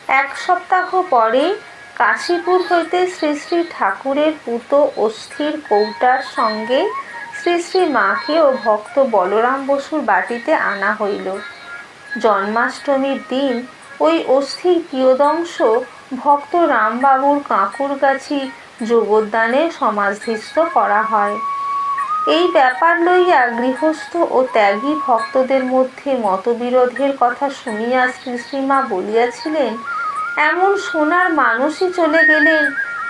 এক সপ্তাহ পরে কাশীপুর হইতে শ্রী শ্রী ঠাকুরের পুত অস্থির কৌটার সঙ্গে শ্রী শ্রী মাকে ও ভক্ত বলরাম বসুর বাটিতে আনা হইল। জন্মাষ্টমীর দিন ওই অস্থির কিয়দংশ ভক্ত রামবাবুর কাঁকুরগাছি যোগদানে সমাধিস্থ করা হয়। এই ব্যাপার লইয়া গৃহস্থ ও ত্যাগী ভক্তদের মধ্যে মতবিরোধের কথা শুনিয়া শ্রী শ্রীমা বলিয়াছিলেন, এমন সোনার মানুষই চলে গেলেন,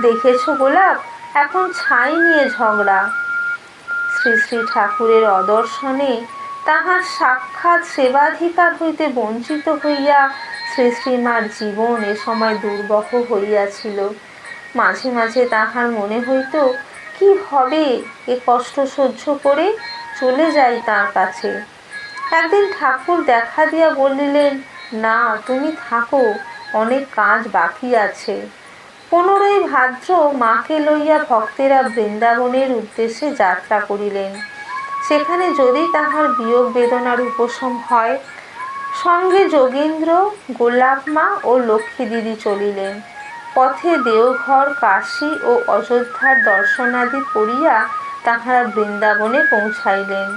দেখেছ গোলাপ, এখন ছাই নিয়ে ঝগড়া। শ্রী শ্রী ঠাকুরের অদর্শনে তাহার সাক্ষাৎ সেবাধিকার হইতে বঞ্চিত হইয়া শ্রী শ্রীমার জীবন এ সময় দুর্বহ হইয়াছিল। মাঝে মাঝে তাহার মনে হইত, কি হবে এ কষ্ট সহ্য করে, চলে যাই তাঁর কাছে। একদিন ঠাকুর দেখা দিয়া বলিলেন, না, তুমি থাকো, অনেক কাজ বাকি আছে। 15ই ভাদ্র মাকে লইয়া ভক্তেরা বৃন্দাবনের উদ্দেশ্যে যাত্রা করিলেন। সেখানে যদি তাহার বিয়োগ বেদনার উপশম হয়। সঙ্গে যোগেন্দ্র, গোলাপ মা ও লক্ষ্মী দিদি চলিলেন। পথে দেওঘর, কাশী ও অযোধ্যার দর্শনাদি করিয়া তাহারা বৃন্দাবনে পৌঁছাইলেন।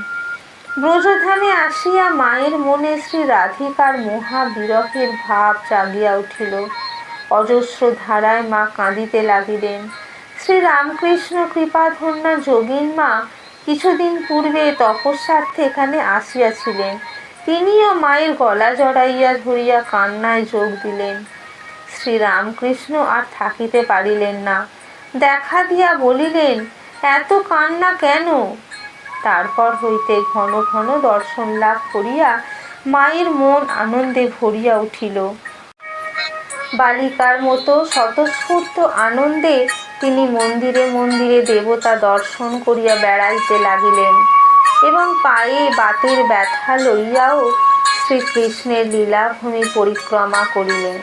ব্রজধামে আসিয়া মায়ের মনে শ্রী রাধিকার মহা বিরহের ভাব জাগিয়া উঠিল। অজস্র ধারায় মা কাঁদিতে লাগিলেন। শ্রী রামকৃষ্ণ কৃপাধন্যা যোগীন মা কিছুদিন পূর্বে তপস্যার্থে এখানে আসিয়াছিলেন। তিনিও মায়ের গলা জড়াইয়া ধরিয়া কান্নায় যোগ দিলেন। শ্রী রামকৃষ্ণ আর থাকিতে পারিলেন না, দেখা দিয়া বলিলেন, এত কান্না কেন? তারপর হইতে ঘন ঘন দর্শন লাভ করিয়া মায়ের মন আনন্দে ভরিয়া উঠিল। বালিকার মতো স্বতঃস্ফূর্ত আনন্দে তিনি মন্দিরে মন্দিরে দেবতা দর্শন করিয়া বেড়াইতে লাগিলেন এবং পায়ে বাতের ব্যথা লইয়াও শ্রীকৃষ্ণের লীলাভূমি পরিক্রমা করিলেন।